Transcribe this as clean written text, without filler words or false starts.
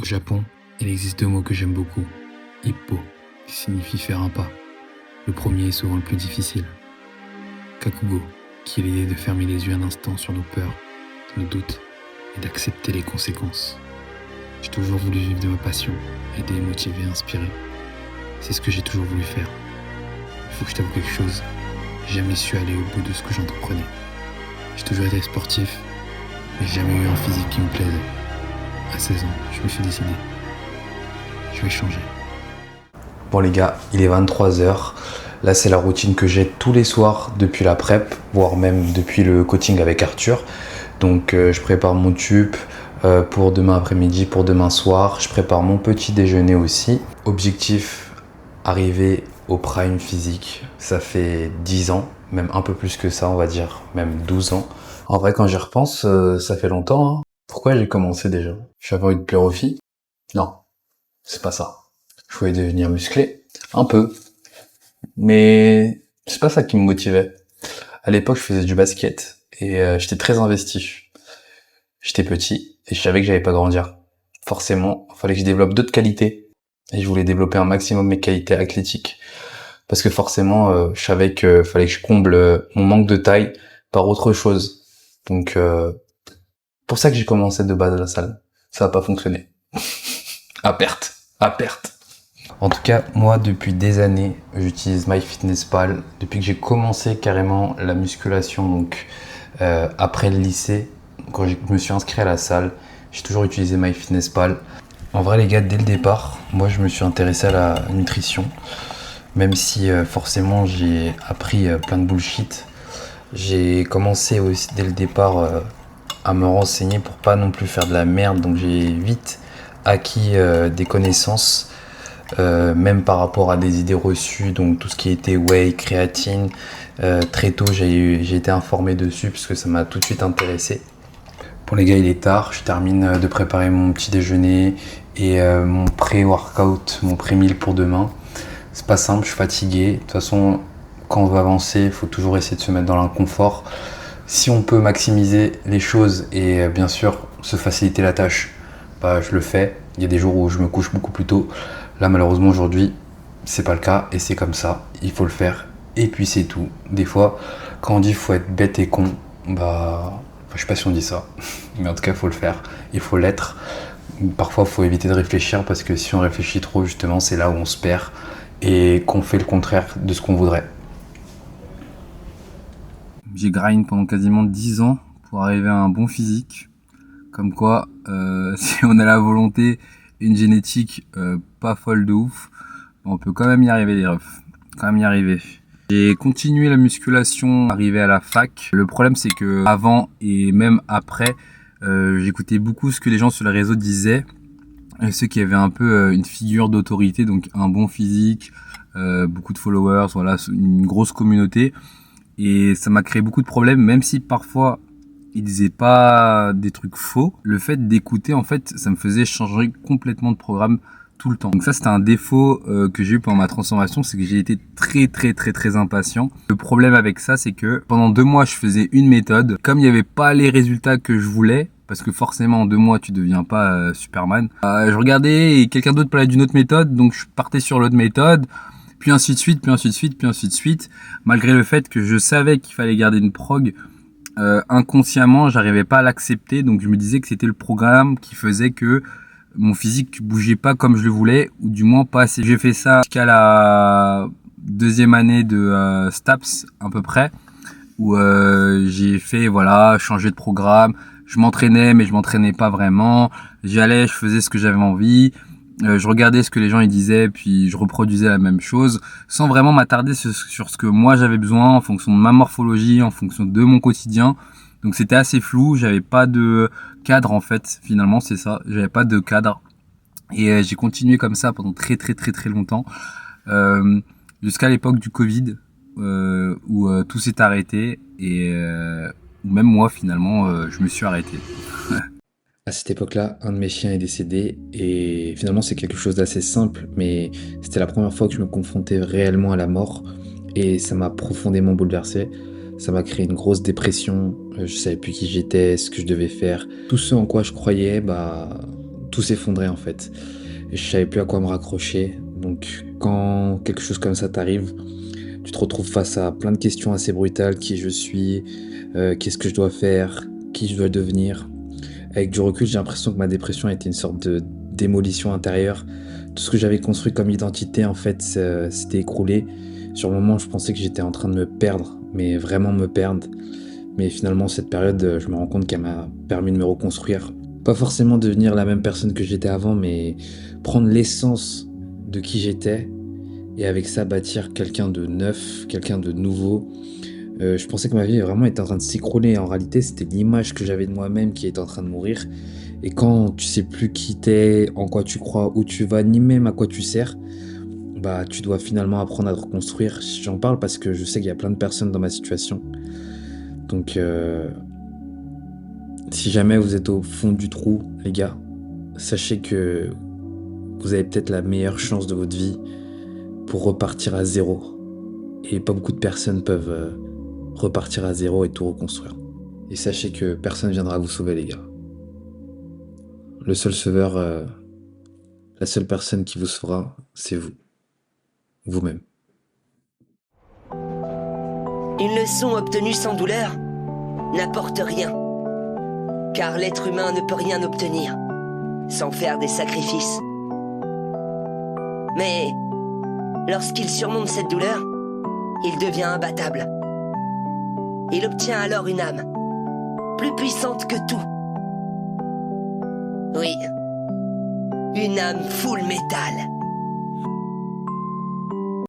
Au Japon, il existe deux mots que j'aime beaucoup. Ippo, qui signifie faire un pas. Le premier est souvent le plus difficile. Kakugo, qui est l'idée de fermer les yeux un instant sur nos peurs, nos doutes, et d'accepter les conséquences. J'ai toujours voulu vivre de ma passion, aider, motiver, inspirer. C'est ce que j'ai toujours voulu faire. Il faut que je t'avoue quelque chose, j'ai jamais su aller au bout de ce que j'entreprenais. J'ai toujours été sportif, mais j'ai jamais eu un physique qui me plaisait. À 16 ans, je me suis décidé. Je vais changer. Bon les gars, il est 23h. Là c'est la routine que j'ai tous les soirs depuis la prep, voire même depuis le coaching avec Arthur. Donc je prépare mon tube pour demain après-midi, pour demain soir. Je prépare mon petit déjeuner aussi. Objectif, arriver au prime physique. Ça fait 10 ans, même un peu plus que ça on va dire, même 12 ans. En vrai quand j'y repense, ça fait longtemps. Pourquoi j'ai commencé déjà? J'avais envie de plaire aux filles? Non, c'est pas ça. Je voulais devenir musclé, un peu. Mais c'est pas ça qui me motivait. À l'époque, je faisais du basket et j'étais très investi. J'étais petit et je savais que j'allais pas grandir. Forcément, il fallait que je développe d'autres qualités. Et je voulais développer un maximum mes qualités athlétiques. Parce que forcément, je savais que fallait que je comble mon manque de taille par autre chose. Donc, pour ça que j'ai commencé de base à la salle. Ça a pas fonctionné. À perte. À perte. En tout cas, moi, depuis des années, j'utilise MyFitnessPal. Depuis que j'ai commencé carrément la musculation, donc après le lycée, quand je me suis inscrit à la salle, j'ai toujours utilisé MyFitnessPal. En vrai, les gars, dès le départ, moi, je me suis intéressé à la nutrition. Même si forcément, j'ai appris plein de bullshit. J'ai commencé aussi dès le départ à me renseigner pour pas non plus faire de la merde. Donc, j'ai vite acquis des connaissances. Même par rapport à des idées reçues, donc tout ce qui était whey, créatine, très tôt j'ai été informé dessus parce que ça m'a tout de suite intéressé. Bon les gars, il est tard, je termine de préparer mon petit déjeuner et mon pré-workout, mon pré-meal pour demain. C'est pas simple, je suis fatigué. De toute façon, quand on veut avancer, il faut toujours essayer de se mettre dans l'inconfort. Si on peut maximiser les choses et bien sûr se faciliter la tâche, bah, je le fais. Il y a des jours où je me couche beaucoup plus tôt. Là, malheureusement, aujourd'hui, c'est pas le cas et c'est comme ça. Il faut le faire et puis c'est tout. Des fois, quand on dit faut être bête et con, bah, je sais pas si on dit ça, mais en tout cas, il faut le faire. Il faut l'être. Parfois, il faut éviter de réfléchir parce que si on réfléchit trop, justement, c'est là où on se perd et qu'on fait le contraire de ce qu'on voudrait. J'ai grind pendant quasiment 10 ans pour arriver à un bon physique. Comme quoi, si on a la volonté et une génétique pas folle de ouf, on peut quand même y arriver les refs. Quand même y arriver. J'ai continué la musculation arrivé à la fac. Le problème c'est que avant et même après, j'écoutais beaucoup ce que les gens sur les réseaux disaient. Ceux qui avaient un peu une figure d'autorité, donc un bon physique, beaucoup de followers, voilà, une grosse communauté. Et ça m'a créé beaucoup de problèmes, même si parfois ils disaient pas des trucs faux. Le fait d'écouter, en fait, ça me faisait changer complètement de programme tout le temps. Donc ça, c'était un défaut que j'ai eu pendant ma transformation, c'est que j'ai été très impatient. Le problème avec ça, c'est que pendant 2 mois, je faisais une méthode. Comme il n'y avait pas les résultats que je voulais, parce que forcément en 2 mois, tu deviens pas Superman. Je regardais et quelqu'un d'autre parlait d'une autre méthode, donc je partais sur l'autre méthode. Puis ainsi de suite, puis ainsi de suite, puis ainsi de suite. Malgré le fait que je savais qu'il fallait garder une prog, inconsciemment, j'arrivais pas à l'accepter, donc je me disais que c'était le programme qui faisait que mon physique bougeait pas comme je le voulais, ou du moins pas assez. J'ai fait ça jusqu'à la 2e année de STAPS à peu près, où j'ai fait changer de programme. Je m'entraînais, mais je m'entraînais pas vraiment. J'y allais, je faisais ce que j'avais envie. Je regardais ce que les gens y disaient, puis je reproduisais la même chose, sans vraiment m'attarder sur ce que moi j'avais besoin, en fonction de ma morphologie, en fonction de mon quotidien. Donc c'était assez flou, j'avais pas de cadre en fait, finalement c'est ça, j'avais pas de cadre. Et j'ai continué comme ça pendant très longtemps, jusqu'à l'époque du Covid, où tout s'est arrêté, et où même moi finalement je me suis arrêté. À cette époque-là, un de mes chiens est décédé et finalement c'est quelque chose d'assez simple, mais c'était la première fois que je me confrontais réellement à la mort et ça m'a profondément bouleversé. Ça m'a créé une grosse dépression, je savais plus qui j'étais, ce que je devais faire. Tout ce en quoi je croyais, tout s'effondrait en fait. Et je savais plus à quoi me raccrocher. Donc quand quelque chose comme ça t'arrive, tu te retrouves face à plein de questions assez brutales. Qui je suis, qu'est-ce que je dois faire, qui je dois devenir. Avec du recul, j'ai l'impression que ma dépression a été une sorte de démolition intérieure. Tout ce que j'avais construit comme identité, en fait, s'était écroulé. Sur le moment, je pensais que j'étais en train de me perdre, mais vraiment me perdre. Mais finalement, cette période, je me rends compte qu'elle m'a permis de me reconstruire. Pas forcément devenir la même personne que j'étais avant, mais prendre l'essence de qui j'étais et avec ça bâtir quelqu'un de neuf, quelqu'un de nouveau. Je pensais que ma vie vraiment était en train de s'écrouler. En réalité, c'était l'image que j'avais de moi-même qui était en train de mourir. Et quand tu sais plus qui t'es, en quoi tu crois, où tu vas, ni même à quoi tu sers, bah tu dois finalement apprendre à te reconstruire. J'en parle parce que je sais qu'il y a plein de personnes dans ma situation. Donc si jamais vous êtes au fond du trou, les gars, sachez que vous avez peut-être la meilleure chance de votre vie pour repartir à zéro. Et pas beaucoup de personnes peuvent repartir à zéro et tout reconstruire. Et sachez que personne viendra vous sauver, les gars. Le seul sauveur, la seule personne qui vous sauvera, c'est vous. Vous-même. Une leçon obtenue sans douleur n'apporte rien, car l'être humain ne peut rien obtenir sans faire des sacrifices. Mais lorsqu'il surmonte cette douleur, il devient imbattable. Il obtient alors une âme, plus puissante que tout. Oui, une âme full métal.